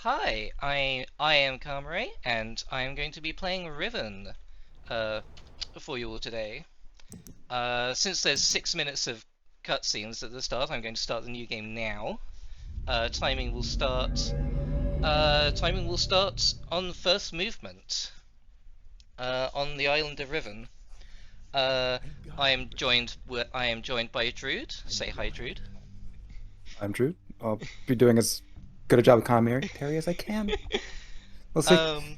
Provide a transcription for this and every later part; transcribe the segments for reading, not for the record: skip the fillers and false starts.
Hi, I am Kamare, and I am going to be playing Riven uh, for you all today. Since there's 6 minutes of cutscenes at the start, I'm going to start the new game now. Timing will start. Timing will start on first movement on the island of Riven. Uh, I am joined by Druid. Say hi, Druid. I'm Drew. I'll be doing as good a job of commentary as I can. We'll see. Um,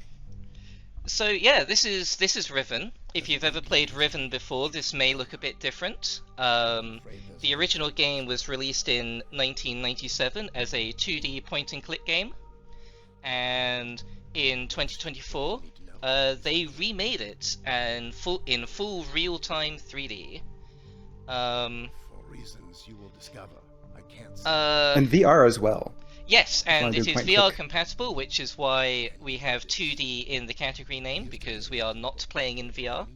So yeah, this is Riven. If you've ever played Riven before, this may look a bit different. The original game was released in 1997 as a 2D point-and-click game, and in 2024, they remade it and in full real-time 3D. For reasons you will discover, I can't say. And VR as well. Yes, and do it is point VR click. compatible, which is why we have 2D in the category name, because we are not playing in VR.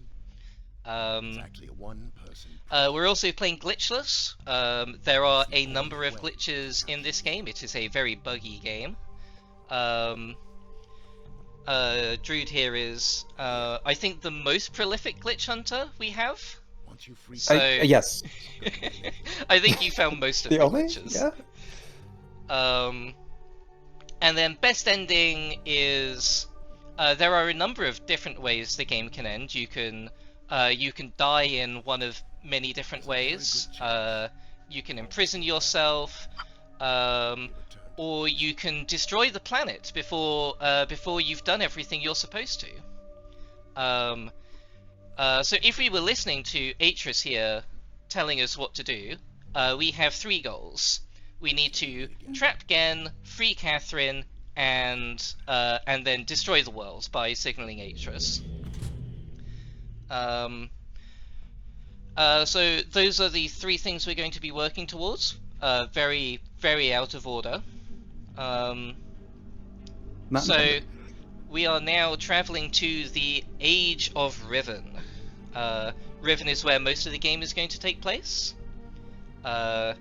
Exactly one person. We're also playing Glitchless. There are a number of glitches in this game. It is a very buggy game. Druid here is, I think, the most prolific glitch hunter we have. Once you free So, Yes. I think you found most of The the only? glitches. Yeah. And then best ending is there are a number of different ways the game can end. You can die in one of many different ways. You can imprison yourself, or you can destroy the planet before you've done everything you're supposed to. So if we were listening to Atris here telling us what to do, we have three goals. We need to trap Gen, free Catherine, and then destroy the world by signaling Atris. So those are the three things we're going to be working towards. Very, very out of order. Not So intended. we are now traveling to the Age of Riven. Riven is where most of the game is going to take place. To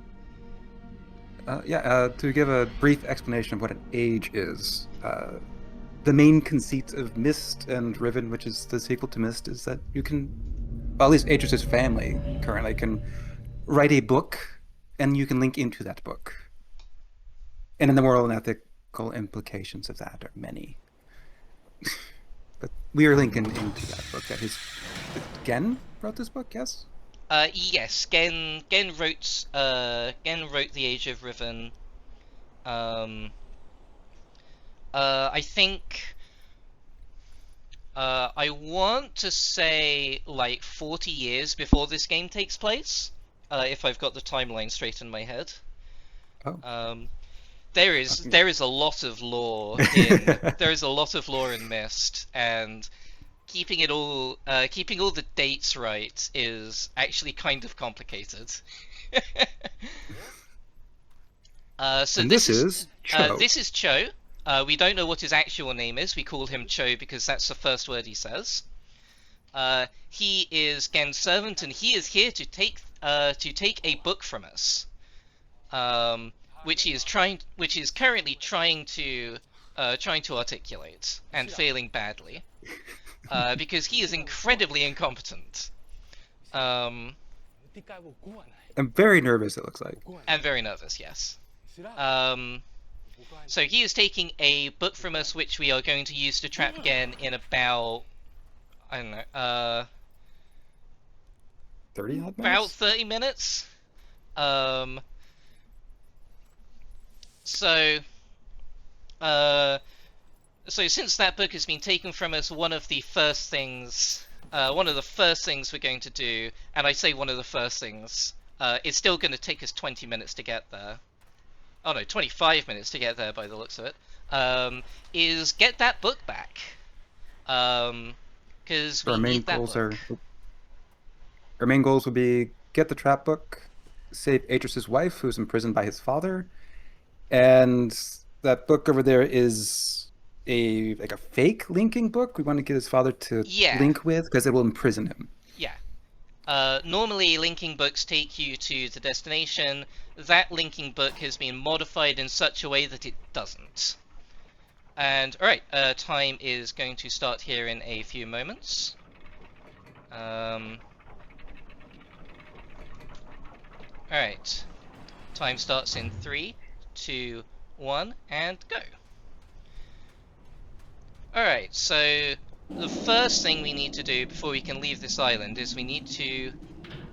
give a brief explanation of what an age is, the main conceit of Myst and Riven, which is the sequel to Myst, is that you can, well, at least Atris's family currently can write a book, and you can link into that book. And then the moral and ethical implications of that are many. But we are linking into that book. That is, Gen wrote this book, yes? Yes, Gen wrote the Age of Riven. I think I want to say like 40 years before this game takes place, if I've got the timeline straight in my head. Oh. There is a lot of lore in Myst, and keeping all the dates right is actually kind of complicated. So And this is Cho. This is Cho. We don't know what his actual name is. We call him Cho because that's the first word he says. He is Gen's servant, and he is here to take a book from us, which he is currently trying to articulate and failing badly, because he is incredibly incompetent. I'm very nervous, it looks like. And very nervous, yes. So he is taking a book from us, which we are going to use to trap Gen in about, I don't know, 30 odd minutes? about 30 minutes. So since that book has been taken from us, one of the first things we're going to do, and I say one of the first things, it's still going to take us 20 minutes to get there. Oh no, 25 minutes to get there by the looks of it. Is get that book back. Because we need that book. Our main goals would be get the trap book, save Atris's wife, who's imprisoned by his father, and that book over there is a fake linking book. We want to get his father to link with because it will imprison him. Yeah. Normally, linking books take you to the destination. That linking book has been modified in such a way that it doesn't. And alright, time is going to start here in a few moments. Alright, time starts in 3, 2, 1, and go. Alright, so the first thing we need to do before we can leave this island is we need to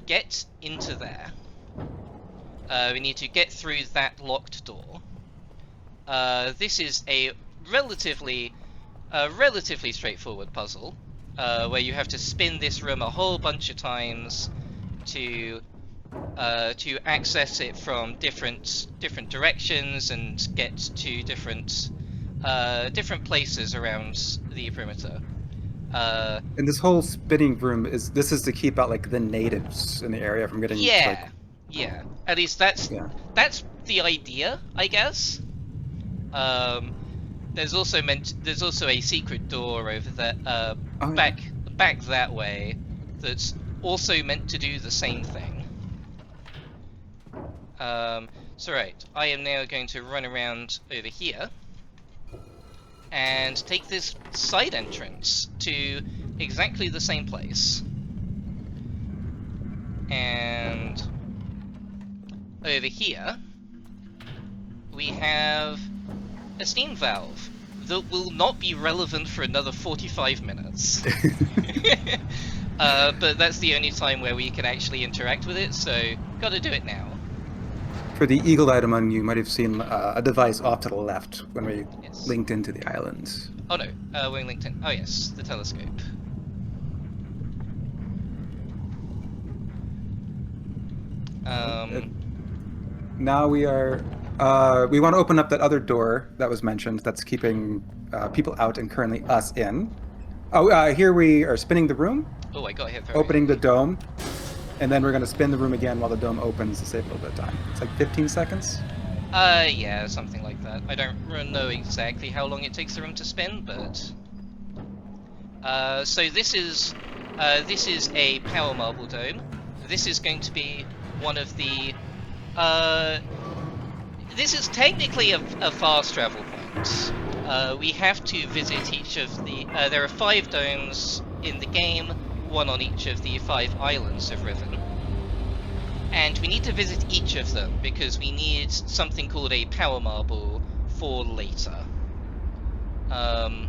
get into there. We need to get through that locked door. This is a relatively straightforward puzzle, where you have to spin this room a whole bunch of times to access it from different directions and get to different places around the perimeter. And this whole spinning room is to keep out like the natives in the area from getting yeah. At least that's the idea, I guess. There's also a secret door over there, back that way, that's also meant to do the same thing. So right, I am now going to run around over here and take this side entrance to exactly the same place. And over here we have a steam valve that will not be relevant for another 45 minutes. But that's the only time where we can actually interact with it, so gotta do it now. For the eagle-eyed among you, might have seen a device off to the left when we linked into the island. Oh no, we're linked in. Oh yes, the telescope. Now we are. We want to open up that other door that was mentioned. That's keeping people out and currently us in. Oh, here we are spinning the room. Oh, I got hit. Opening the dome, and then we're going to spin the room again while the dome opens to save a little bit of time. It's like 15 seconds. Yeah, something like that. I don't know exactly how long it takes the room to spin, but so this is a power marble dome. This is going to be one of the this is technically a fast travel point. We have to visit each of the there are 5 domes in the game, one on each of the 5 islands of Riven. And we need to visit each of them because we need something called a power marble for later. And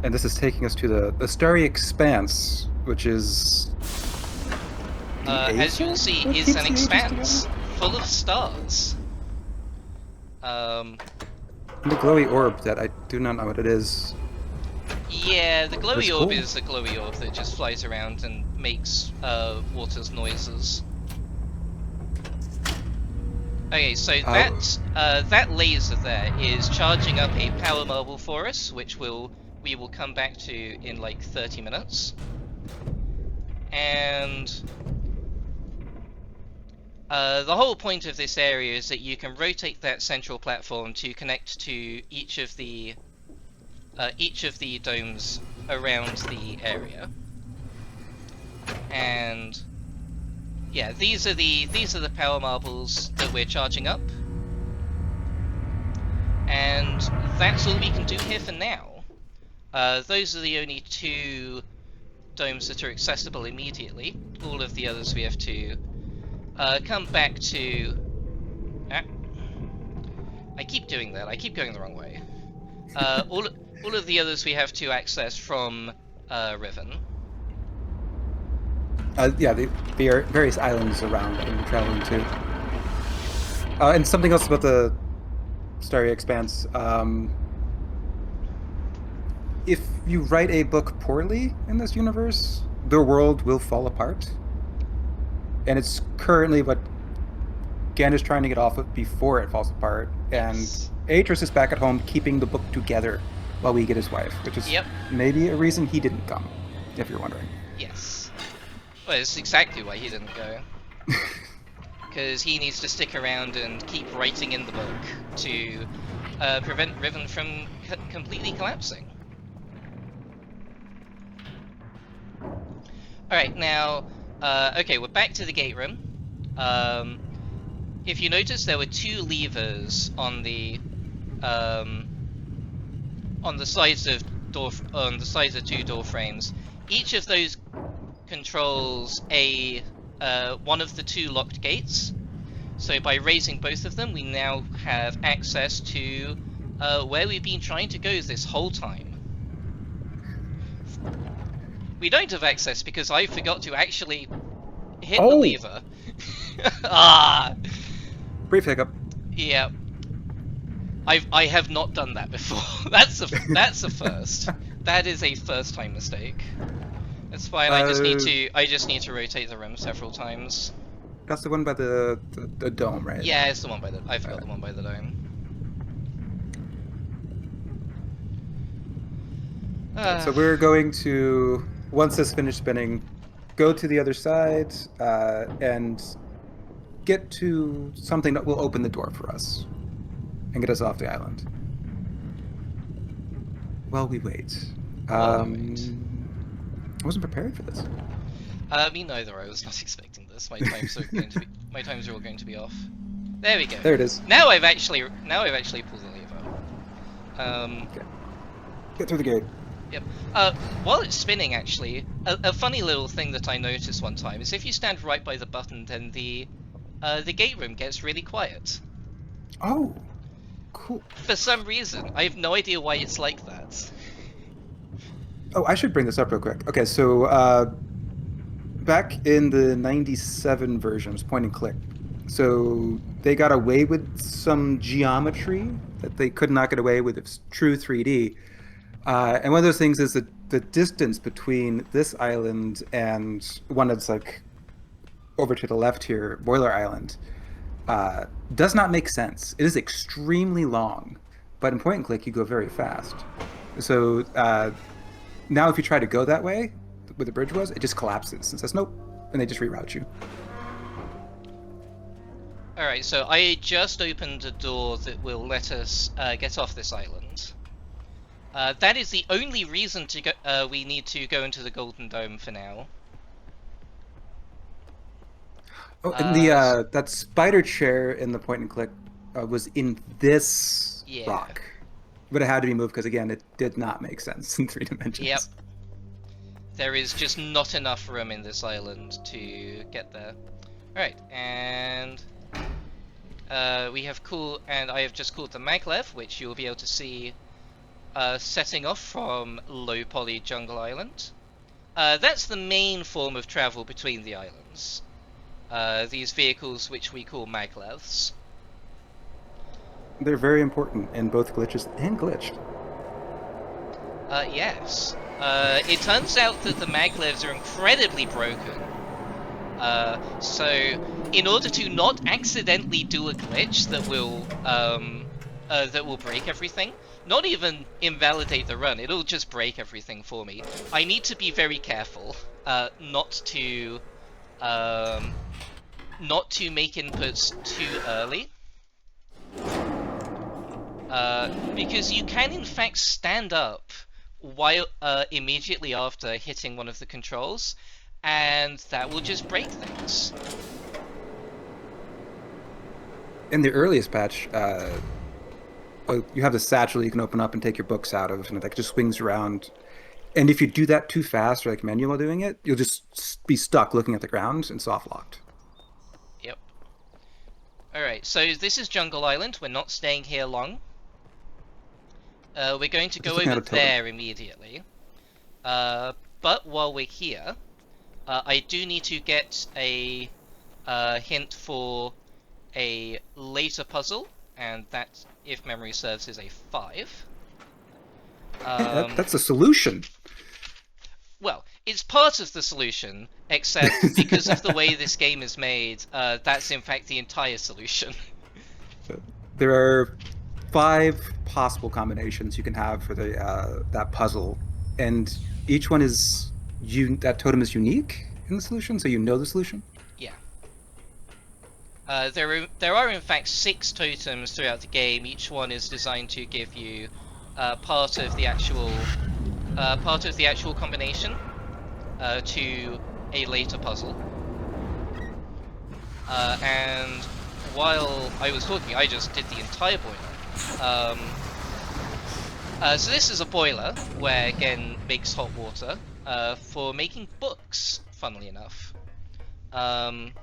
this is taking us to the starry expanse, which is as you'll see, is an expanse full of stars. The glowy orb that I do not know what it is. Yeah, the glowy That's orb cool. is the glowy orb that just flies around and makes water's noises. Okay, so that laser there is charging up a power marble for us, which we will come back to in like 30 minutes. And the whole point of this area is that you can rotate that central platform to connect to each of the domes around the area. And yeah, these are the power marbles that we're charging up. And that's all we can do here for now. Those are the only 2 domes that are accessible immediately. All of the others we have to come back to. I keep doing that. I keep going the wrong way. All of the others we have to access from Riven. Yeah, the various islands around that we're traveling to. And something else about the starry expanse. If you write a book poorly in this universe, the world will fall apart. And it's currently what Gan is trying to get off of before it falls apart. And Atris is back at home keeping the book together while we get his wife, which is maybe a reason he didn't come, if you're wondering. Yes. Well, it's exactly why he didn't go. Because he needs to stick around and keep writing in the book to prevent Riven from completely collapsing. Alright, now, okay, we're back to the gate room. If you notice, there were 2 levers on the on the sides of two door frames. Each of those controls one of the two locked gates. So by raising both of them, we now have access to where we've been trying to go this whole time. We don't have access because I forgot to actually hit the lever. Ah! Brief hiccup. Yeah. I have not done that before. That's a first. That is a first time mistake. It's fine. I just need to rotate the room several times. That's the one by the dome, right? Yeah, it's the one by the. I forgot the one by the dome. So we're going to, once this finished spinning, go to the other side and get to something that will open the door for us and get us off the island. While we wait. I wasn't prepared for this. Me neither. I was not expecting this. My times are all going to be off. There we go. There it is. Now I've actually pulled the lever. Okay. Get through the gate. Yep. While it's spinning, actually, a funny little thing that I noticed one time is if you stand right by the button, then the gate room gets really quiet. Oh, cool. For some reason, I have no idea why it's like that. Oh, I should bring this up real quick. Okay, so back in the 97 versions, point and click. So they got away with some geometry that they could not get away with if true 3D. And one of those things is the distance between this island and one that's like over to the left here, Boiler Island, does not make sense. It is extremely long, but in point and click you go very fast. So now if you try to go that way, where the bridge was, it just collapses and says nope, and they just reroute you. Alright, so I just opened a door that will let us get off this island. That is the only reason to go. We need to go into the Golden Dome for now. Oh, and the that spider chair in the point and click was in this rock, but it had to be moved because again, it did not make sense in 3 dimensions. Yep. There is just not enough room in this island to get there. Alright, and we have I have just called the maglev, which you'll be able to see setting off from low poly Jungle Island. That's the main form of travel between the islands. These vehicles, which we call maglevs. They're very important in both glitches and glitched. Yes. It turns out that the maglevs are incredibly broken. So, in order to not accidentally do a glitch that will break everything, not even invalidate the run, it'll just break everything for me. I need to be very careful not to make inputs too early. Because you can in fact stand up while immediately after hitting one of the controls, and that will just break things. In the earliest patch, you have the satchel you can open up and take your books out of, and it like just swings around. And if you do that too fast or like manual while doing it, you'll just be stuck looking at the ground and soft locked. Yep. Alright, so this is Jungle Island. We're not staying here long. We're going to go over there immediately. But while we're here, I do need to get a hint for a later puzzle, and that, if memory serves, is a 5. That's a solution. Well, it's part of the solution, except because of the way this game is made, that's in fact the entire solution. There are 5 possible combinations you can have for the that puzzle, and each one is that totem is unique in the solution, so you know the solution. Yeah. There are in fact 6 totems throughout the game. Each one is designed to give you part of the actual combination to a later puzzle. And while I was talking, I just did the entire boiler. So this is a boiler where Gen makes hot water for making books, funnily enough. And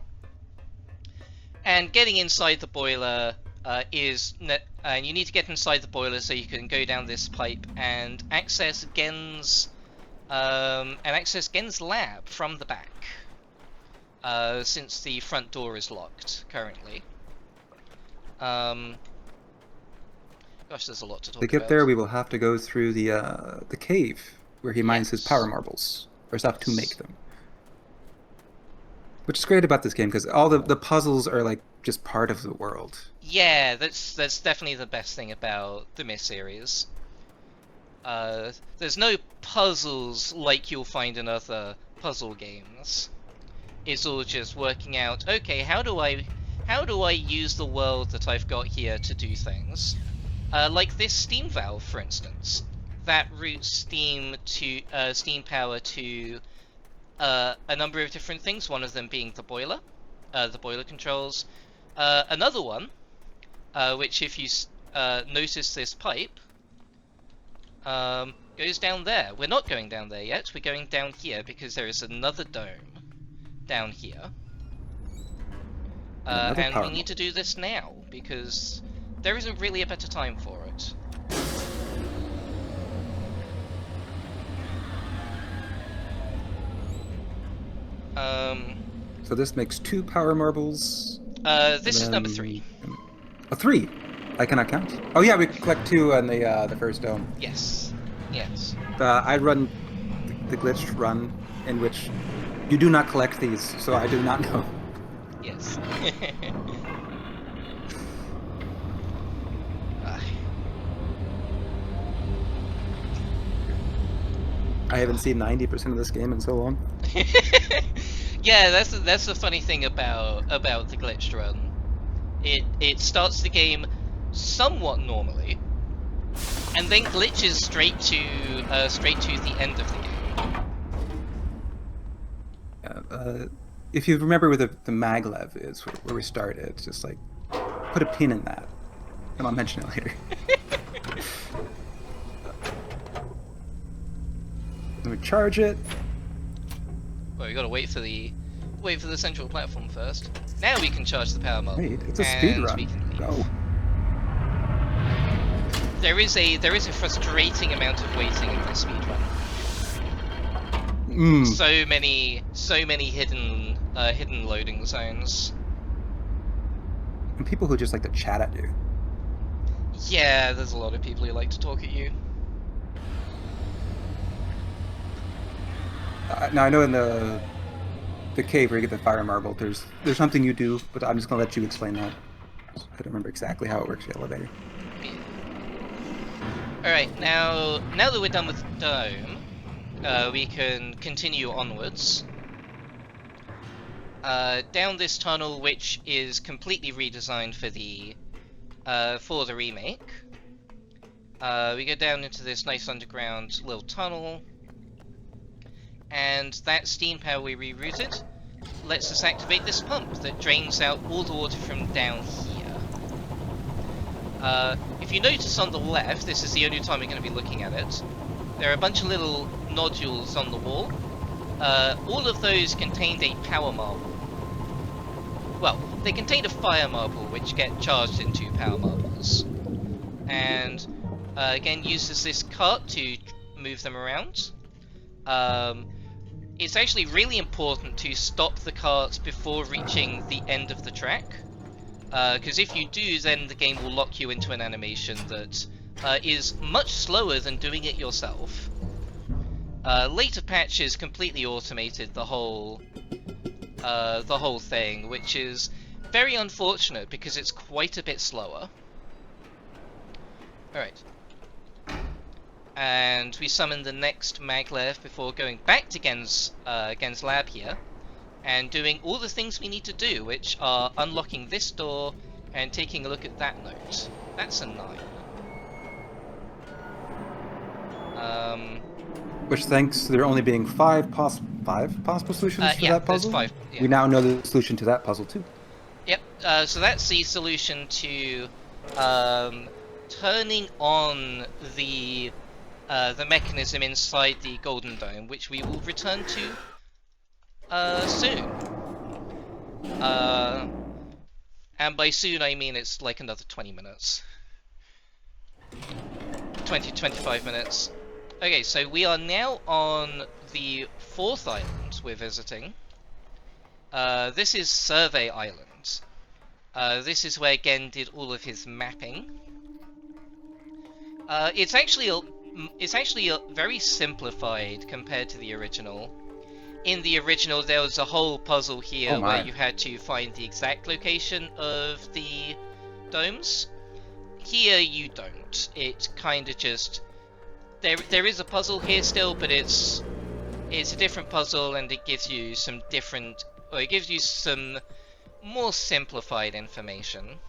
getting inside the boiler and you need to get inside the boiler so you can go down this pipe and access Gen's lab from the back. Since the front door is locked currently. Gosh, there's a lot to talk about. To get there, we will have to go through the cave where he mines his power marbles, or stuff to make them. Which is great about this game because all the puzzles are like just part of the world. Yeah, that's definitely the best thing about the Myst series. There's no puzzles like you'll find in other puzzle games. It's all just working out, okay, how do I use the world that I've got here to do things? Like this steam valve, for instance, that routes steam power to a number of different things. One of them being the boiler controls. Another one, which if you notice this pipe, goes down there. We're not going down there yet. We're going down here because there is another dome down here. And we need to do this now because there isn't really a better time for it. So this makes 2 power marbles. This is number 3. 3? I cannot count. Oh yeah, we collect 2 on the first dome. Yes. Yes. I run the glitched run in which you do not collect these, so I do not know. Yes. I haven't seen 90% of this game in so long. Yeah, that's the funny thing about the glitched run. It starts the game somewhat normally, and then glitches straight to the end of the game. If you remember where the maglev is, where we started, just like put a pin in that, and I'll mention it later. Let me charge it. Well, we gotta wait for the central platform first. Now we can charge the power marble. Wait, it's a speed run. Go. There is a frustrating amount of waiting in this speed run. So many hidden loading zones. And people who just like to chat at you. Yeah, there's a lot of people who like to talk at you. Now I know in the cave where you get the fire marble, there's something you do, but I'm just gonna let you explain that. I don't remember exactly how it works the elevator. Yeah. Alright, now that we're done with the dome, we can continue onwards. Down this tunnel, which is completely redesigned for the remake. We go down into this nice underground little tunnel. And that steam power we rerouted lets us activate this pump that drains out all the water from down here. If you notice on the left, this is the only time we're going to be looking at it, there are a bunch of little nodules on the wall. All of those contained a power marble. Well, they contained a fire marble, which get charged into power marbles. And again, uses this cart to move them around. It's actually really important to stop the cart before reaching the end of the track, because if you do, then the game will lock you into an animation that is much slower than doing it yourself. Later patches completely automated the whole thing, which is very unfortunate because it's quite a bit slower. Alright. And we summon the next maglev before going back to Gen's lab here, and doing all the things we need to do, which are unlocking this door and taking a look at that note. That's a 9. Which, thanks to there only being 5 possible solutions for that puzzle, 5, yeah. We now know the solution to that puzzle too. Yep. So that's the solution to turning on the mechanism inside the Golden Dome, which we will return to soon. And by soon I mean it's like another 20 minutes. 20-25 minutes. Okay, so we are now on the 4th island we're visiting. This is Survey Island. This is where Gen did all of his mapping. It's actually very simplified compared to the original. In the original, there was a whole puzzle here where you had to find the exact location of the domes. Here you don't. It kind of just there is a puzzle here still, but it's a different puzzle, and it gives you some different, or it gives you some more simplified information.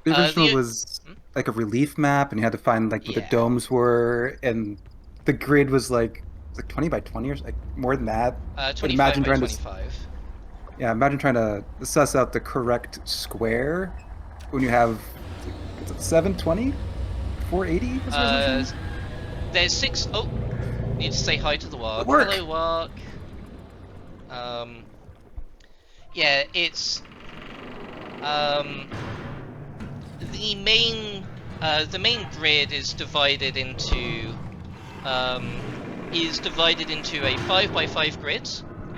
The original was like a relief map, and you had to find like where the domes were, and the grid was like 20 by 20 or like more than that. 25 by 25. Imagine trying to suss out the correct square when you have 720, 480. There's 6. Oh, need to say hi to the Warg. Hello, Warg. Yeah, it's the main grid is divided into a 5x5 grid,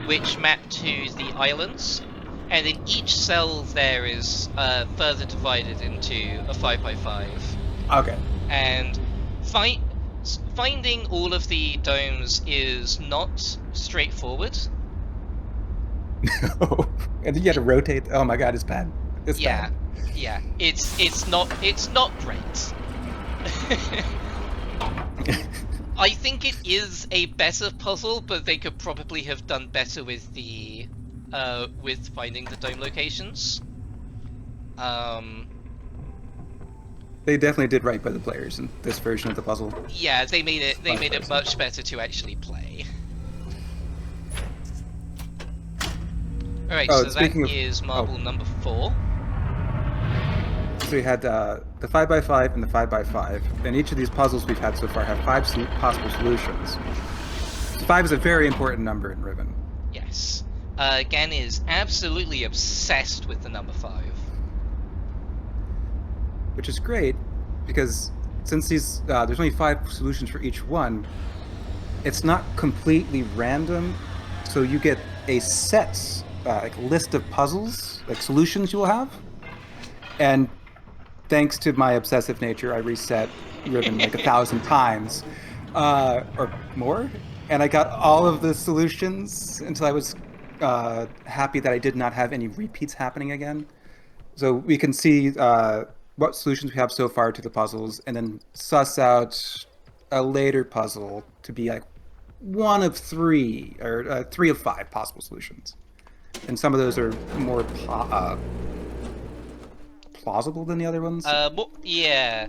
which map to the islands, and then each cell there is further divided into a 5x5. Okay. And finding all of the domes is not straightforward. No. And then you had to rotate. Oh my god, it's bad. It's bad. Yeah. It's not great. I think it is a better puzzle, but they could probably have done better with the with finding the dome locations. They definitely did right by the players in this version of the puzzle. Yeah, they made it much better to actually play. Alright, so that is marble number 4. So we had the 5x5 and the 5x5, and each of these puzzles we've had so far have 5 possible solutions. So 5 is a very important number in Riven. Yes. Gan is absolutely obsessed with the number 5. Which is great, because since these there's only 5 solutions for each one, it's not completely random, so you get a set like list of puzzles, like solutions you will have, and thanks to my obsessive nature, I reset Riven like 1,000 times, or more, and I got all of the solutions until I was happy that I did not have any repeats happening again. So we can see what solutions we have so far to the puzzles, and then suss out a later puzzle to be like 1 of 3, or 3 of 5 possible solutions. And some of those are more plausible than the other ones. Yeah.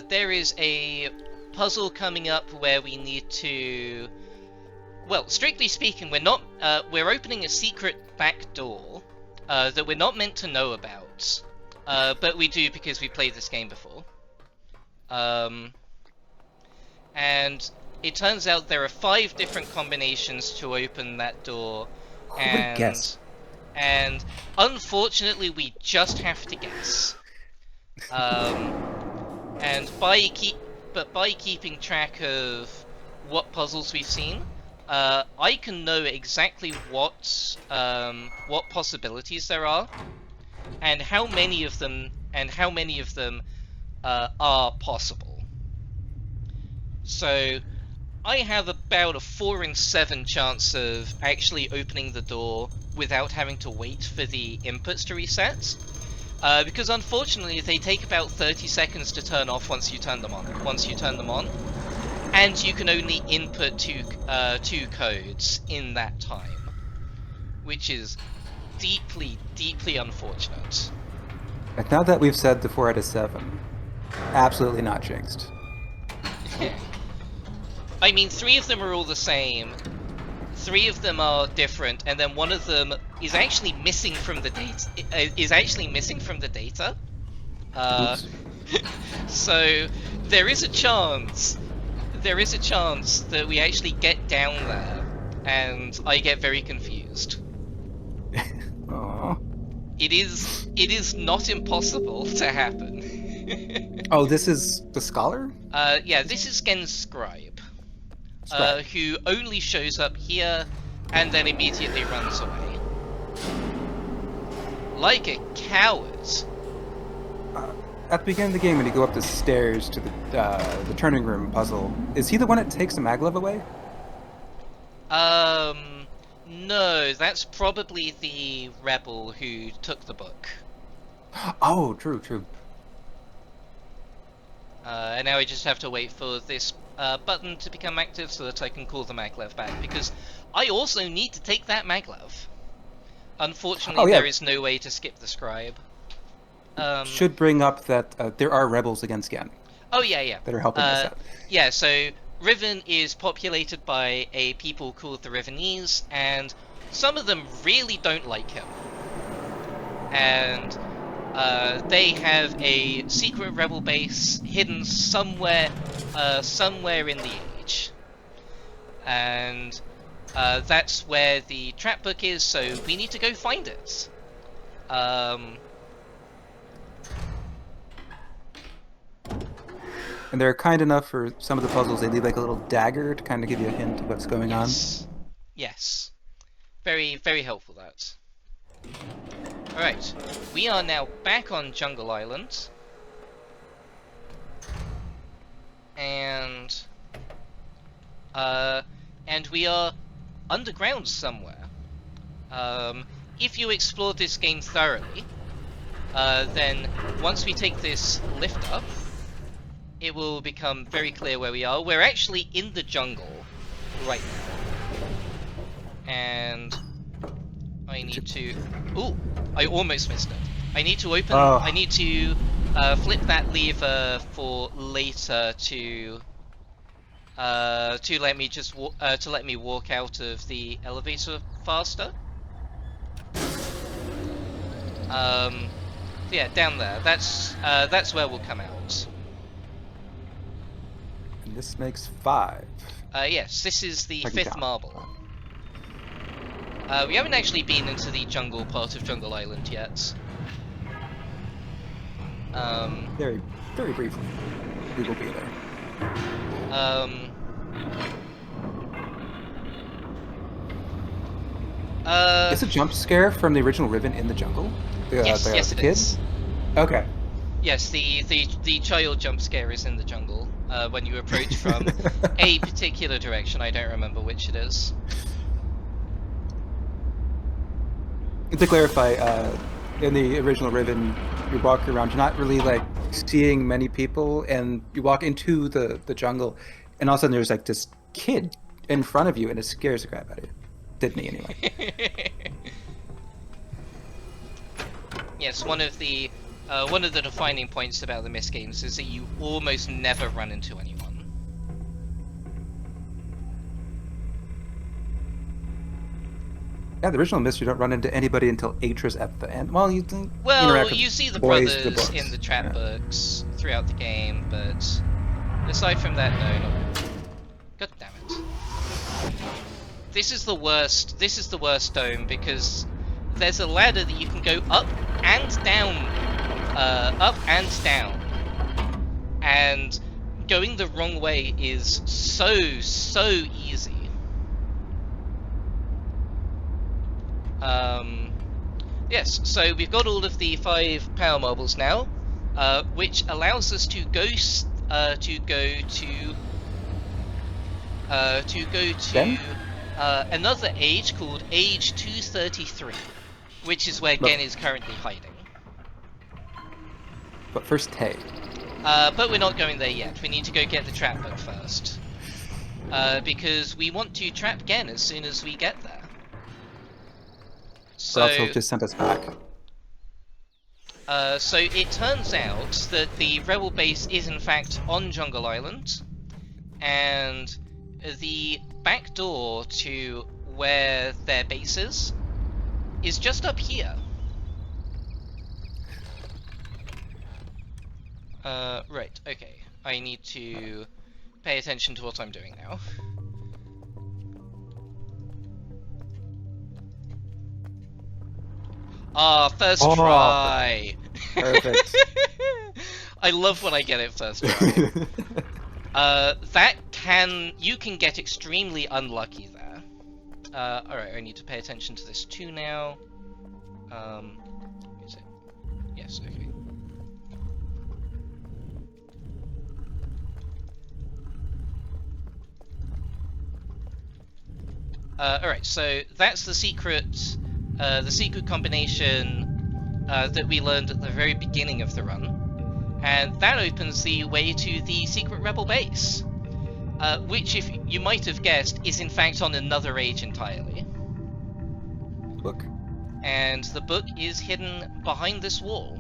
There is a puzzle coming up where we need to. Well, strictly speaking, we're opening a secret back door that we're not meant to know about, but we do because we played this game before. And it turns out there are 5 different combinations to open that door, and unfortunately we just have to guess. And by keeping track of what puzzles we've seen, I can know exactly what possibilities there are, and how many of them are possible. So I have about a 4 in 7 chance of actually opening the door without having to wait for the inputs to reset, because unfortunately they take about 30 seconds to turn off once you turn them on. And you can only input two codes in that time, which is deeply, deeply unfortunate. And now that we've said the 4 out of 7, absolutely not jinxed. I mean, 3 of them are all the same. 3 of them are different, and then one of them is actually missing from the data. Oops. So there is a chance. There is a chance that we actually get down there, and I get very confused. Aw. It is not impossible to happen. Oh, this is the scholar? Yeah, this is Gen's scribe, Scribe. who only shows up here and then immediately runs away. Like a coward. At the beginning of the game, when you go up the stairs to the turning room puzzle, is he the one that takes the maglev away? No, that's probably the rebel who took the book. Oh, true, true. And now I just have to wait for this button to become active so that I can call the maglev back, because I also need to take that maglev. Unfortunately, Oh, yeah. there is no way to skip the scribe. Should bring up that there are rebels against Gen Oh, yeah. that are helping us out. Yeah, so Riven is populated by a people called the Rivenese, and some of them really don't like him. And they have a secret rebel base hidden somewhere in the age. And that's where the trap book is, so we need to go find it. And they're kind enough for some of the puzzles, they leave like a little dagger to kind of give you a hint of what's going on. Yes. Very, very helpful, that. Alright, we are now back on Jungle Island. And we are underground somewhere. If you explore this game thoroughly, then once we take this lift up, it will become very clear where we are. We're actually in the jungle right now. And I need to... Ooh, I almost missed it. I need to open... Oh. I need to flip that lever for later to let me just to let me walk out of the elevator faster. Yeah, down there. That's where we'll come out. And this makes 5. Yes, this is the I can 5th count. marble. We haven't actually been into the jungle part of Jungle Island yet. Very, very briefly. We will be there. Is a jump scare from the original Riven in the jungle? Yes, yes, the it kid? is. Okay. Yes, the child jump scare is in the jungle when you approach from a particular direction. I don't remember which it is. To clarify, in the original Riven, you walk around, you're not really like seeing many people, and you walk into the jungle, and all of a sudden there's like this kid in front of you, and it scares the crap out of you. Did me anyway. Yes, one of the defining points about the Myst games is that you almost never run into anyone. Yeah, the original Myst, you don't run into anybody until Atra's at the end. Well, you interact Well, with you see the boys, brothers the books. in the trap Yeah. books throughout the game, but aside from that, no. God damn it. This is the worst. This is the worst dome because there's a ladder that you can go up and down, and going the wrong way is so easy. Yes, so we've got all of the 5 power marbles now, which allows us to go to another age called Age 233, which is where Gen is currently hiding. But first, Tay. But we're not going there yet. We need to go get the trap book first, because we want to trap Gen as soon as we get there. So also just sent us back. So it turns out that the rebel base is in fact on Jungle Island, and the back door to where their base is just up here. Right, okay. I need to pay attention to what I'm doing now. Ah, first try! Perfect. I love when I get it first try. You can get extremely unlucky there. Alright, I need to pay attention to this too now. Is it? Yes, okay. Alright, so that's the secret combination that we learned at the very beginning of the run. And that opens the way to the secret rebel base. Which, if you might have guessed, is in fact on another age entirely. Look. And the book is hidden behind this wall.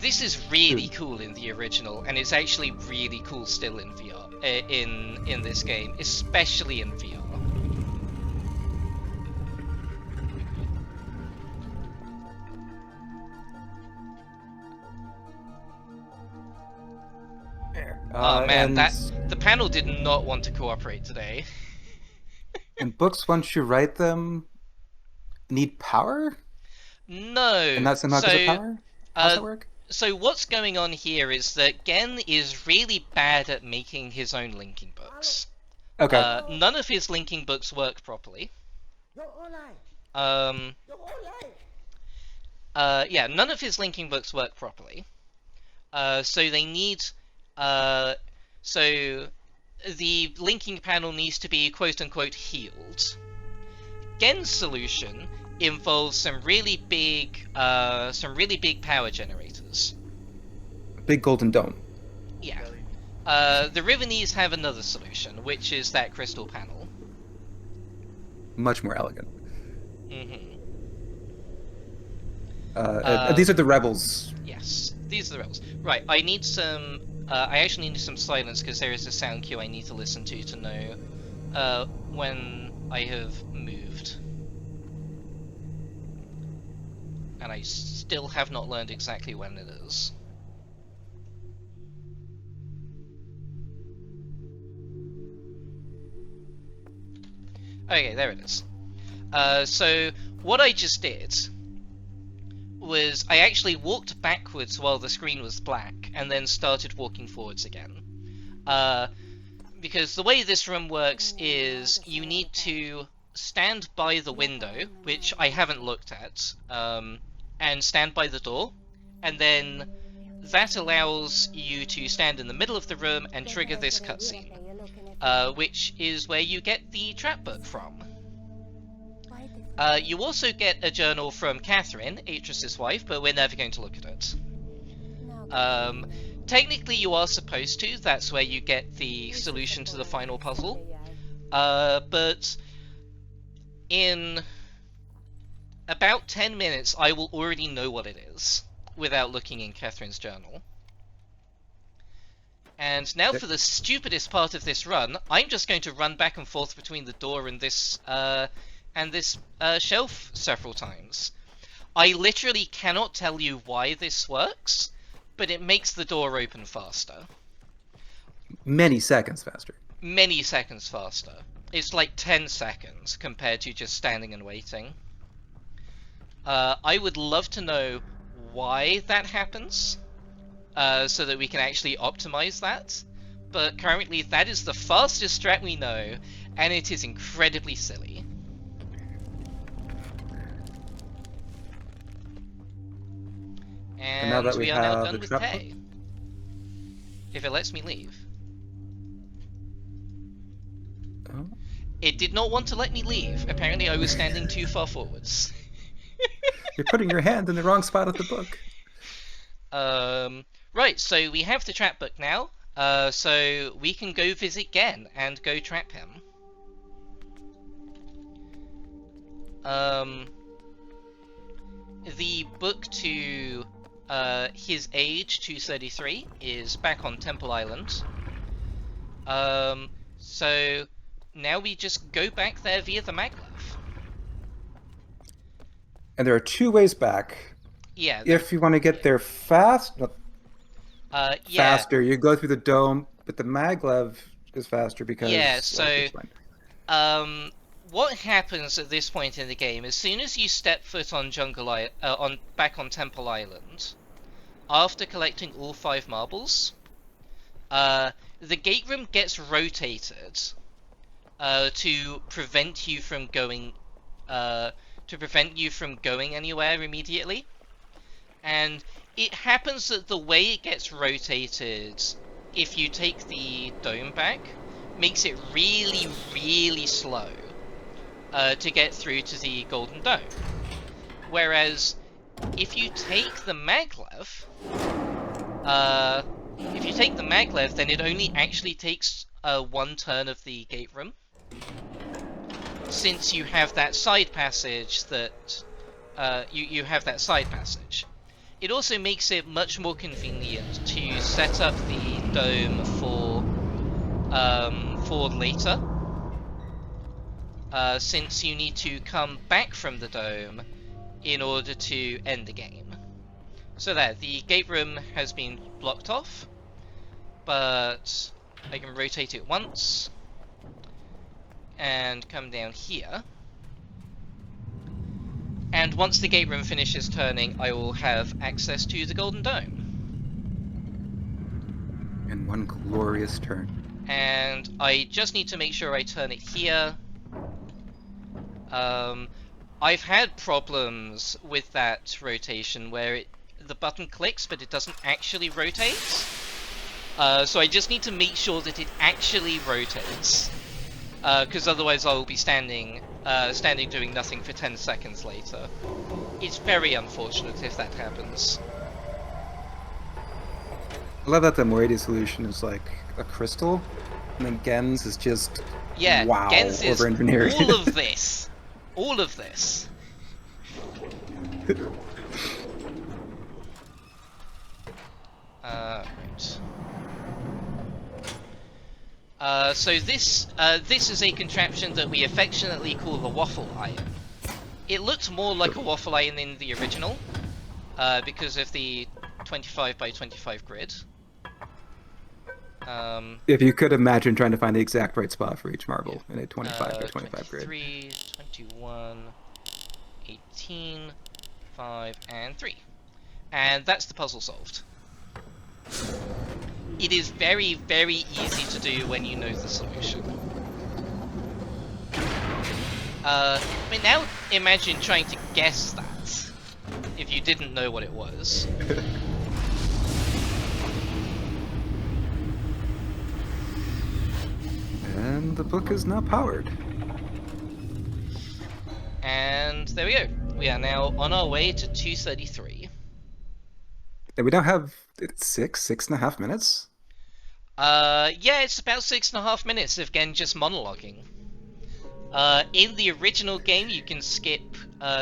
This is really cool in the original, and it's actually really cool still in VR. In this game, especially in VR. Oh man, the panel did not want to cooperate today. And books, once you write them, need power? No. And that's not because of power? How does that work? So what's going on here is that Gen is really bad at making his own linking books. Okay. None of his linking books work properly. Yeah, none of his linking books work properly. So they need... so the linking panel needs to be quote-unquote healed. Gen's solution involves some really big power generators. Big golden dome. Yeah. The Rivenese have another solution, which is that crystal panel. Much more elegant. Mm-hmm. These are the rebels. Yes, these are the rebels. Right, I need some... I actually need some silence, because there is a sound cue I need to listen to know when I have moved. And I still have not learned exactly when it is. Okay, there it is. So, what I just did was I actually walked backwards while the screen was black, and then started walking forwards again. Because the way this room works is you need to stand by the window, which I haven't looked at, and stand by the door, and then that allows you to stand in the middle of the room and trigger this cutscene, which is where you get the trap book from. You also get a journal from Catherine, Atris's wife, but we're never going to look at it. Technically you are supposed to, that's where you get the solution to the final puzzle, but in about 10 minutes I will already know what it is, without looking in Catherine's journal. And now for the stupidest part of this run, I'm just going to run back and forth between the door and this shelf several times. I literally cannot tell you why this works, but it makes the door open faster. Many seconds faster. Many seconds faster. It's like 10 seconds compared to just standing and waiting. I would love to know why that happens, so that we can actually optimize that, but currently that is the fastest strat we know, and it is incredibly silly. And now that we are now done the with trap pay. If it lets me leave. Oh. It did not want to let me leave. Apparently I was standing too far forwards. You're putting your hand in the wrong spot of the book. Right, so we have the trap book now. So we can go visit Gen and go trap him. The book to his age, 233, is back on Temple Island. So now we just go back there via the maglev. And there are 2 ways back. Yeah. If you want to get there Yeah. faster, you go through the dome, but the maglev is faster because... Yeah, so... explain. What happens at this point in the game, as soon as you step foot on back on Temple Island, after collecting all 5 marbles, the gate room gets rotated to prevent you from going anywhere immediately. And it happens that the way it gets rotated, if you take the dome back, makes it really, really slow to get through to the Golden Dome. Whereas if you take the maglev, then it only actually takes 1 turn of the gate room, since you have that side passage that you have that side passage. It also makes it much more convenient to set up the dome for later, since you need to come back from the dome in order to end the game. So there, the gate room has been blocked off, but I can rotate it once and come down here. And once the gate room finishes turning, I will have access to the Golden Dome. In one glorious turn. And I just need to make sure I turn it here. I've had problems with that rotation where the button clicks but it doesn't actually rotate. So I just need to make sure that it actually rotates. Because otherwise I will be standing doing nothing for 10 seconds later. It's very unfortunate if that happens. I love that the Moiety solution is like a crystal, and then Gens is just wow, Gens is over-engineered. all of this. All of this. Right. So this is a contraption that we affectionately call the waffle iron. It looked more like a waffle iron in the original, because of the 25 by 25 grid. If you could imagine trying to find the exact right spot for each marble in a 25 by 25 grid. 23, 21, 18, 5, and 3. And that's the puzzle solved. It is very, very easy to do when you know the solution. I mean, now imagine trying to guess that, if you didn't know what it was. And the book is now powered. And there we go. We are now on our way to 233. And we now have 6.5 minutes? Yeah, it's about 6.5 minutes of Gen just monologuing. In the original game, you can skip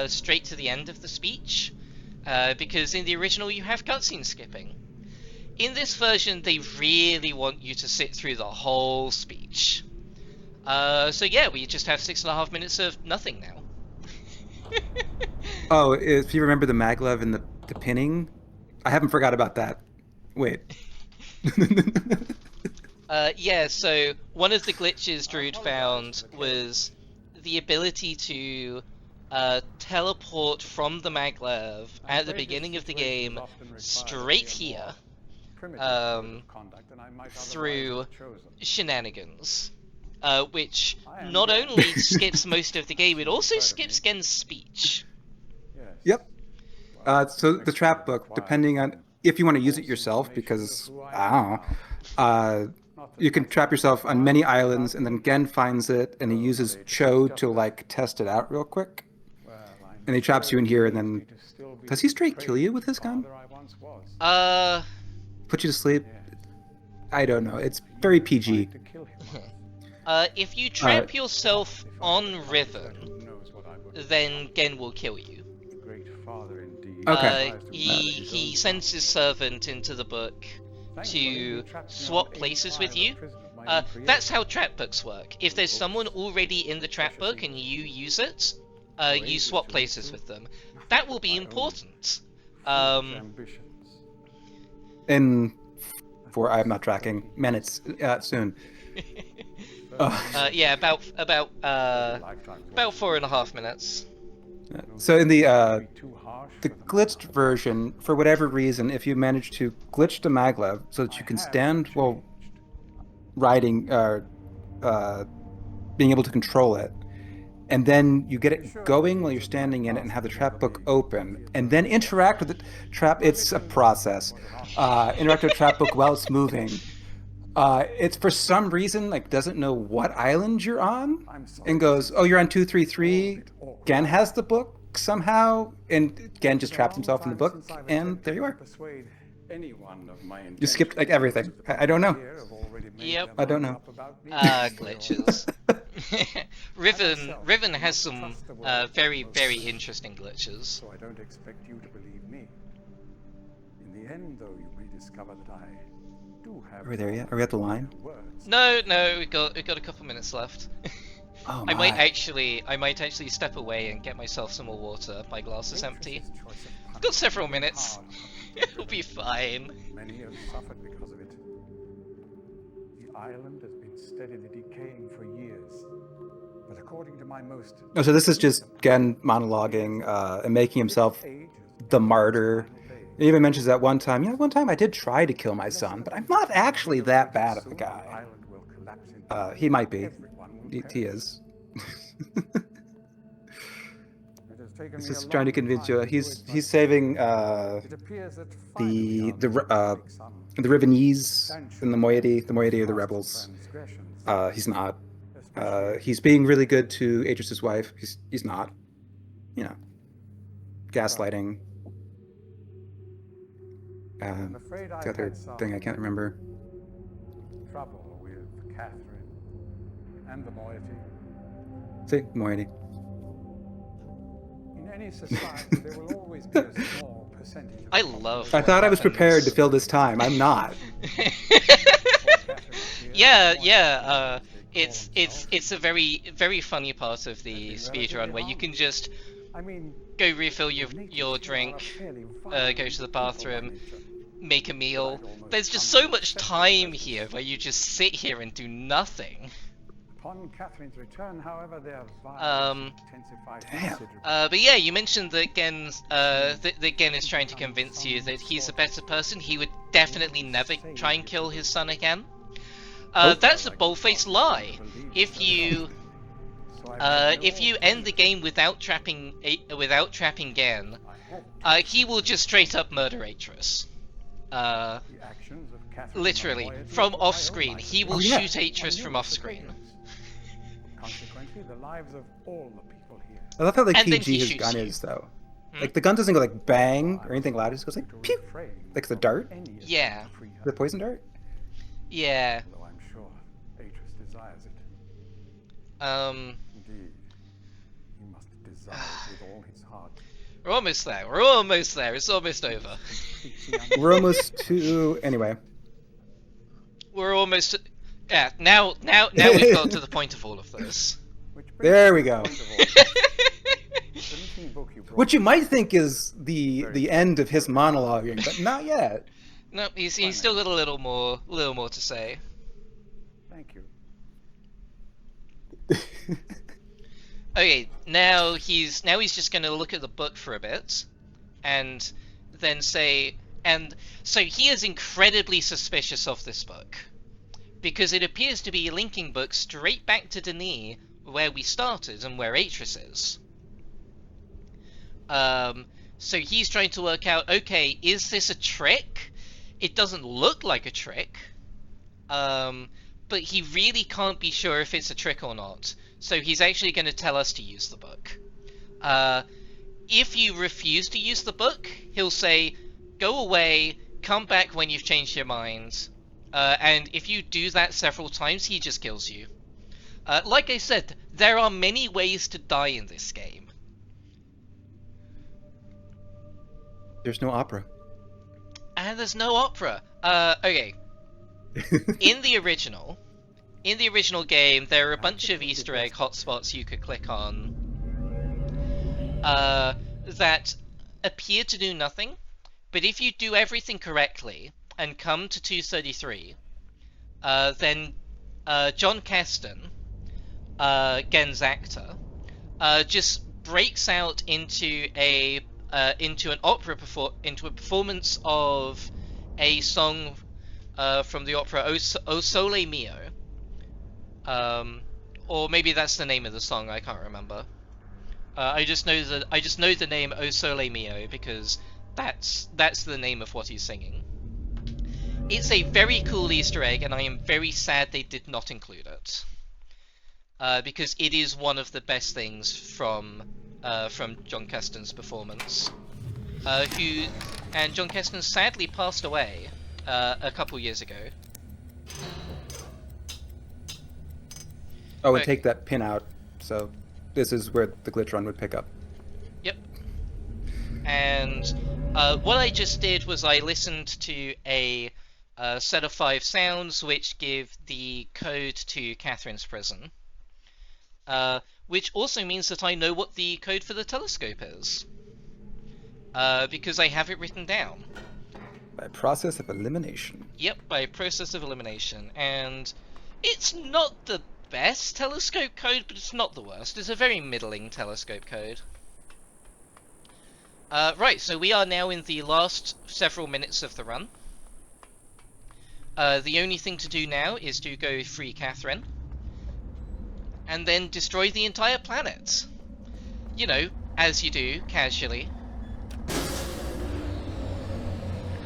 straight to the end of the speech, because in the original you have cutscene skipping. In this version, they really want you to sit through the whole speech. So yeah, we just have 6.5 minutes of nothing now. Oh, if you remember the maglev and the pinning, I haven't forgot about that. Wait. Yeah, so one of the glitches Druid found was the ability to teleport from the maglev at the beginning of the game straight here through shenanigans, which not only skips most of the game, it also skips Gen's speech. Yep. So the trap book, depending on if you want to use it yourself, because I don't know, you can trap yourself on many islands, and then Gen finds it, and he uses Cho to like test it out real quick, and he traps you in here, and then does he straight kill you with his gun? Put you to sleep? I don't know. It's very PG. If you trap yourself on Riven, then Gen will kill you. Okay. He sends his servant into the book to swap places with you, That's how trap books work. If there's someone already in the trap book and you use it, you swap places with them. That will be important. In for I'm not tracking minutes soon. Yeah, about 4.5 minutes. So in the glitched version, for whatever reason, if you manage to glitch the maglev so that you can stand while riding, being able to control it, and then you get it going while you're standing in it and have the trap book open, and then interact with the trap. It's a process. Interact with the trap book while it's moving. It's for some reason like doesn't know what island you're on and goes, "Oh, you're on 233." Gen has the book somehow, and Gen just traps himself in the book, and there you are. You skipped like everything. I don't know. Yep. I don't know. Glitches. Riven has some very, very interesting glitches. So I don't expect you to believe me. In the end, though, you may discover that I do have. Are we there yet? Are we at the line? No, we got a couple minutes left. Oh I my. might actually step away and get myself some more water. My glass is empty. I've got several minutes. It'll be fine. Many have suffered because of it. The island has been steadily decaying for years. But according to my most... Oh, so this is just Gen monologuing and making himself the martyr. He even mentions that one time, one time I did try to kill my son, but I'm not actually that bad of a guy. He might be. He is. He's just trying to convince you. He's saving the Rivenese and the moiety are the rebels. He's not. He's being really good to Atrus's wife. He's not. Gaslighting. The other thing I can't remember. Trouble with Catherine and the moiety. See, moiety. In any society, there will always be a small percentage. I love. I thought I was prepared to fill this time. I'm not. Yeah. It's a very, very funny part of the speedrun where you can just go refill your drink, go to the bathroom, make a meal. There's just so much time here where you just sit here and do nothing. Upon Catherine's return, however, their violence intensified considerably. But yeah, you mentioned that Gen is trying to convince you that he's a better person. He would definitely never try and kill his son again. That's a bold-faced lie. If you end the game without trapping Gen, he will just straight up murder Atrus. Literally from off screen. He will shoot Atrus from off screen. Consequently, the lives of all the people here. I love how like And then PG he his shoots gun you. is though. Like the gun doesn't go like bang or anything loud. It just goes like pew, like the dart, Yeah. the poison dart. Yeah. Though I'm sure Atrus desires it. Indeed, he must desire it with all his heart. We're almost there. It's almost over. We're almost to anyway. We're almost. Yeah. Now we've got to the point of all of this. There we go. Which you might think is the end of his monologuing, but not yet. No, he's still got a little more to say. Thank you. Okay, now he's just going to look at the book for a bit, and then say, and so he is incredibly suspicious of this book, because it appears to be a linking book straight back to Denis, where we started and where Atrus is. So he's trying to work out, okay, is this a trick? It doesn't look like a trick, but he really can't be sure if it's a trick or not. So he's actually going to tell us to use the book. If you refuse to use the book, he'll say, go away, come back when you've changed your mind. And if you do that several times, he just kills you. Like I said, there are many ways to die in this game. There's no opera. And there's no opera. Okay. In the original, in the original game, there are a bunch of Easter egg hotspots you could click on that appear to do nothing, but if you do everything correctly and come to 233, then John Keston, Gen's actor, just breaks out into an opera into a performance of a song from the opera O Sole Mio, or maybe that's the name of the song. I can't remember. I just know the name O Sole Mio because that's the name of what he's singing. It's a very cool Easter egg, and I am very sad they did not include it. Because it is one of the best things from John Keston's performance. And John Keston sadly passed away a couple years ago. Oh, and take that pin out. So this is where the glitch run would pick up. Yep. And what I just did was I listened to a set of 5 sounds which give the code to Catherine's prison. Which also means that I know what the code for the telescope is. Because I have it written down. By process of elimination. Yep, by process of elimination. And it's not the best telescope code, but it's not the worst. It's a very middling telescope code. Right, so we are now in the last several minutes of the run. The only thing to do now is to go free Catherine. And then destroy the entire planet. You know, as you do, casually.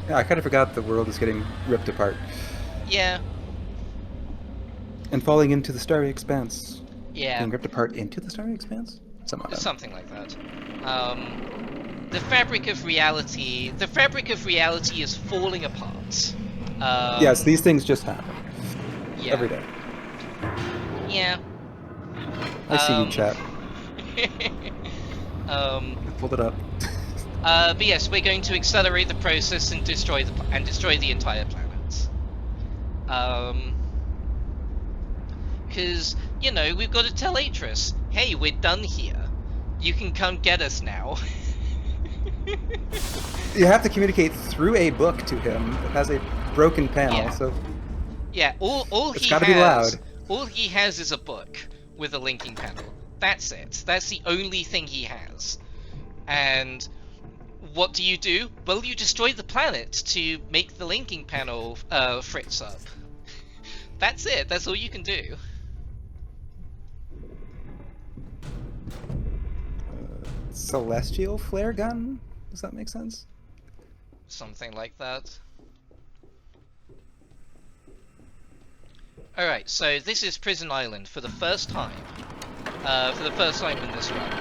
Yeah, I kind of forgot the world is getting ripped apart. Yeah. And falling into the starry expanse. Yeah. Being ripped apart into the starry expanse? Something like that. The fabric of reality is falling apart. Yes, these things just happen. Yeah. Every day. Yeah. I see you, chat. Pulled it up. But yes, we're going to accelerate the process and destroy the entire planet. Because you know we've got to tell Atris, hey, we're done here. You can come get us now. You have to communicate through a book to him that has a broken panel. Yeah. So yeah, all it's he gotta has, be loud. all he has is a book with a linking panel. That's it. That's the only thing he has. And what do? Well, you destroy the planet to make the linking panel fritz up. That's it. That's all you can do. Celestial flare gun? Does that make sense? Something like that. Alright, so this is Prison Island for the first time. For the first time in this run.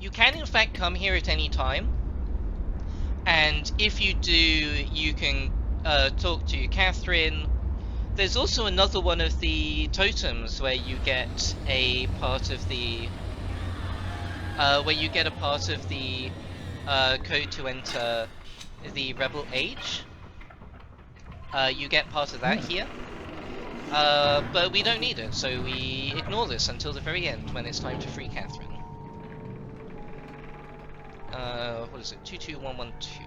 You can in fact come here at any time. And if you do, you can talk to Catherine. There's also another one of the totems where you get a part of the code to enter the Rebel Age. You get part of that here. But we don't need it, so we ignore this until the very end when it's time to free Catherine. What is it? 22112.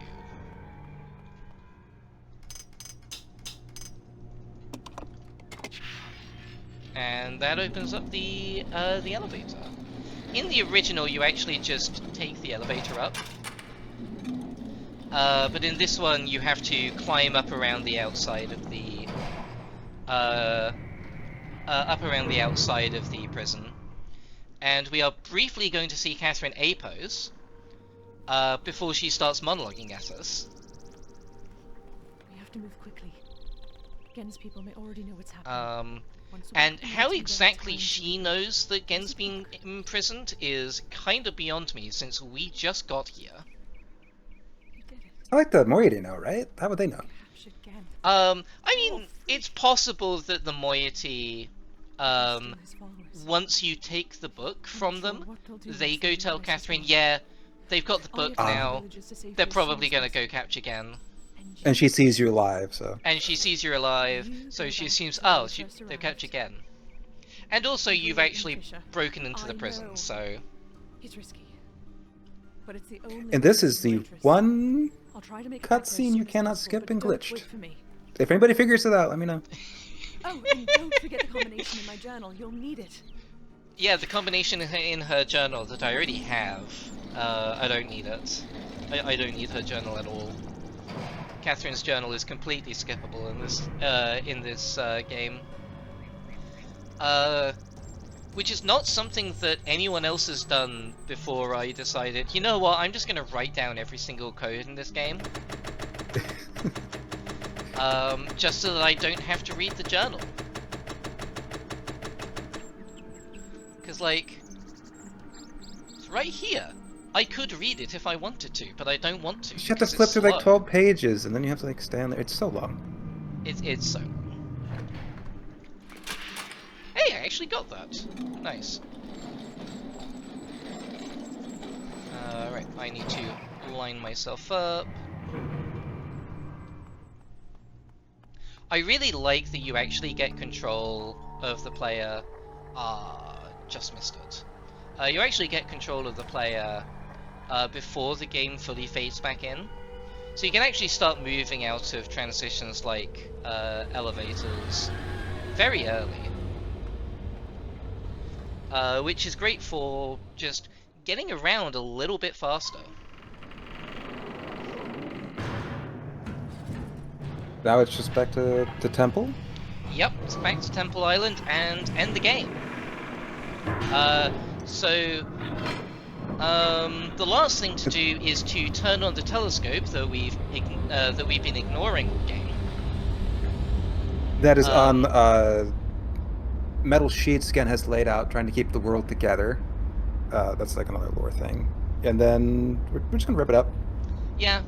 And that opens up the elevator. In the original, you actually just take the elevator up. But in this one, you have to climb up around the outside of the prison. And we are briefly going to see Catherine A-pose before she starts monologuing at us. We have to move quickly. Gen's people may already know what's happening. And how exactly she knows that Gen's being imprisoned is kind of beyond me, since we just got here. I like the moiety know, right? How would they know? I mean, it's possible that the moiety, once you take the book from them, they go tell Catherine, yeah, they've got the book now, they're probably gonna go capture Gen. And she sees you alive, so. And she sees you're alive, so she assumes, oh, they've kept you again. And also, you've actually broken into the prison, so... It's risky. But it's the only And this is the one I'll try to make it back there as cutscene soon you as cannot possible, skip but in don't Glitched. wait for me. If anybody figures it out, let me know. Oh, and don't forget the combination in my journal. You'll need it. Yeah, the combination in her journal that I already have, I don't need it. I don't need her journal at all. Catherine's journal is completely skippable in this game. Which is not something that anyone else has done before I decided, you know what, I'm just gonna write down every single code in this game. Just so that I don't have to read the journal. Because, like, it's right here. I could read it if I wanted to, but I don't want to. You have to flip through like 12 pages, and then you have to like stand there. It's so long. It's so long. Hey, I actually got that. Nice. Right, I need to line myself up. I really like that you actually get control of the player. Just missed it. You actually get control of the player before the game fully fades back in. So you can actually start moving out of transitions like elevators very early. Which is great for just getting around a little bit faster. Now it's just back to the temple? Yep, it's back to Temple Island and end the game. The last thing to do is to turn on the telescope that we've been ignoring all game. That is on metal sheets again has laid out, trying to keep the world together. That's like another lore thing. And then we're just gonna rip it up. Yeah.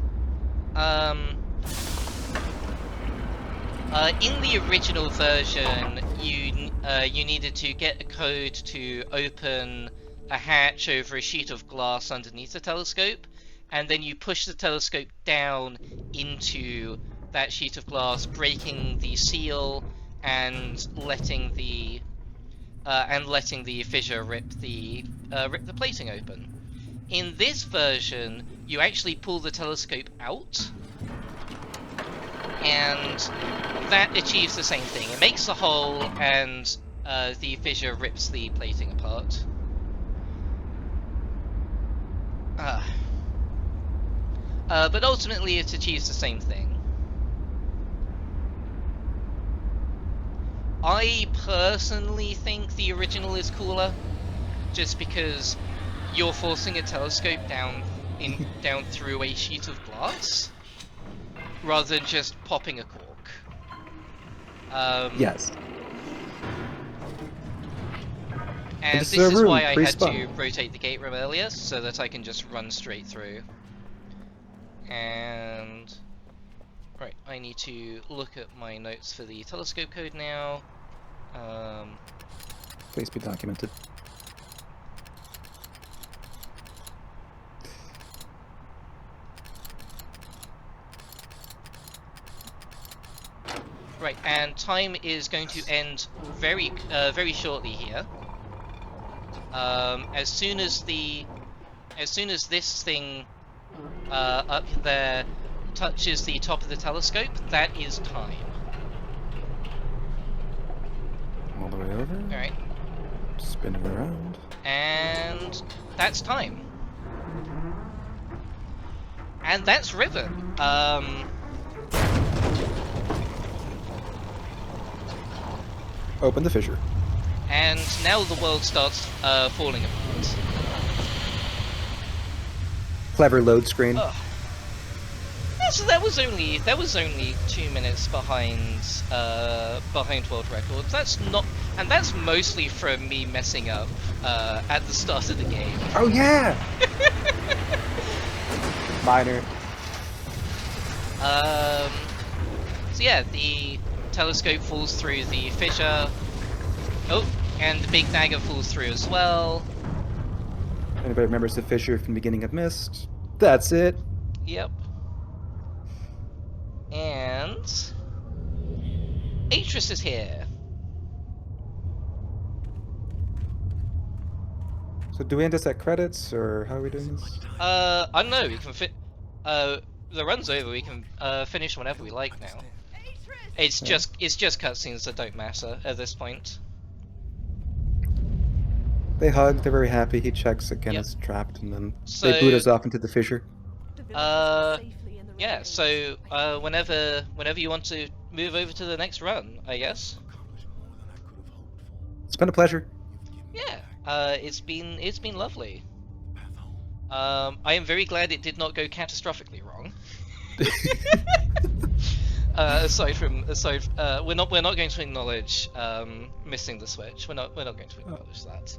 In the original version, you needed to get a code to open a hatch over a sheet of glass underneath the telescope, and then you push the telescope down into that sheet of glass, breaking the seal and letting the fissure rip the plating open. In this version, you actually pull the telescope out, and that achieves the same thing. It makes a hole, and the fissure rips the plating apart. But ultimately, it achieves the same thing. I personally think the original is cooler, just because you're forcing a telescope down through a sheet of glass, rather than just popping a cork. Yes. And this is why I had to rotate the gate room earlier, so that I can just run straight through. And... right, I need to look at my notes for the telescope code now. Please be documented. Right, and time is going to end very shortly here. As soon as this thing up there touches the top of the telescope, that is time. All the way over. All right. Spin it around. And that's time. And that's Riven. Open the fissure. And now the world starts falling apart. Clever load screen. Ugh. That was only 2 minutes behind world records. That's mostly from me messing up at the start of the game. Oh yeah. Minor. So yeah, the telescope falls through the fissure. Oh, and the big dagger falls through as well. Anybody remembers the fissure from the beginning of Mist? That's it. Yep. And Atris is here. So do we intersect credits, or how are we doing this? I don't know. We can fit. The run's over. We can finish whenever we like now. It's just cutscenes that don't matter at this point. They hug, they're very happy, he checks again Yep. is trapped, and then So- they boot us off into the fissure. The villagers are safely in the Yeah. ruins. So whenever you want to move over to the next run, I guess. It's been a pleasure. Yeah. It's been lovely. I am very glad it did not go catastrophically wrong. We're not going to acknowledge missing the switch. We're not going to acknowledge that.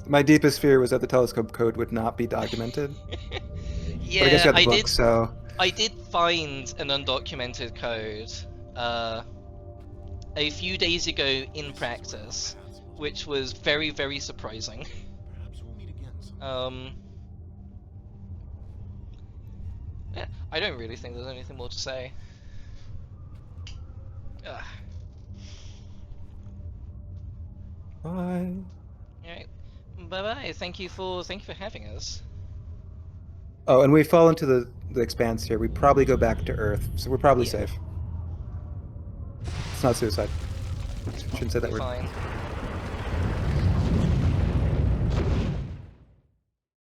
My deepest fear was that the telescope code would not be documented. Yeah, But I guess you had the book, did. so... I did find an undocumented code a few days ago in practice, which was very, very surprising. Yeah, I don't really think there's anything more to say. Ugh. Bye. Alright. Bye bye. Thank you for having us. Oh, and we fall into the expanse here. We probably go back to Earth, so we're probably Yeah. safe. It's not suicide. Shouldn't say that We're word. fine.